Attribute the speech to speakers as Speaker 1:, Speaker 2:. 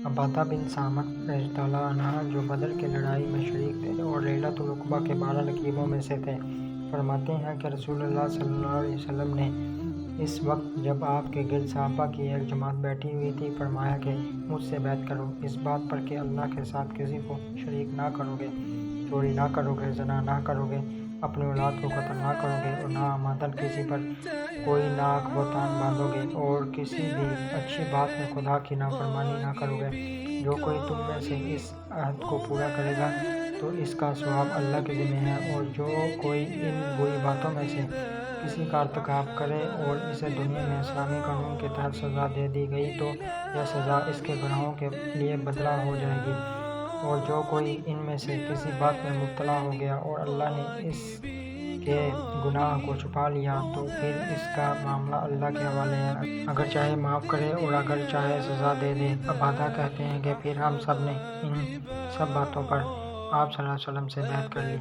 Speaker 1: عبادہ بن صامت رضی اللہ عنہ جو بدر کی لڑائی میں شریک تھے اور لیلۃ العقبہ کے 12 رقیبوں میں سے تھے، فرماتے ہیں کہ رسول اللہ صلی اللہ علیہ وسلم نے اس وقت جب آپ کے گرد صحابہ کی ایک جماعت بیٹھی ہوئی تھی فرمایا کہ مجھ سے بیعت کرو اس بات پر کہ اللہ کے ساتھ کسی کو شریک نہ کرو گے، چوری نہ کرو گے، زنا نہ کرو گے، اپنی اولاد کو قتل نہ کرو گے اور ناآمدن کسی پر کوئی ناحق بہتان باندھو گے اور کسی بھی اچھی بات میں خدا کی نافرمانی نہ کرو گے۔ جو کوئی تم میں سے اس عہد کو پورا کرے گا تو اس کا ثواب اللہ کے ذمہ ہے، اور جو کوئی ان بری باتوں میں سے کسی کا ارتکاب کرے اور اسے دنیا میں اسلامی قانون کے تحت سزا دے دی گئی تو یہ سزا اس کے گناہوں کے لیے بدلہ ہو جائے گی، اور جو کوئی ان میں سے کسی بات میں مبتلا ہو گیا اور اللہ نے اس کے گناہ کو چھپا لیا تو پھر اس کا معاملہ اللہ کے حوالے ہے، اگر چاہے معاف کرے اور اگر چاہے سزا دے دے۔ عبادہ کہتے ہیں کہ پھر ہم سب نے ان سب باتوں پر آپ صلی اللہ علیہ وسلم سے بیعت کر لی۔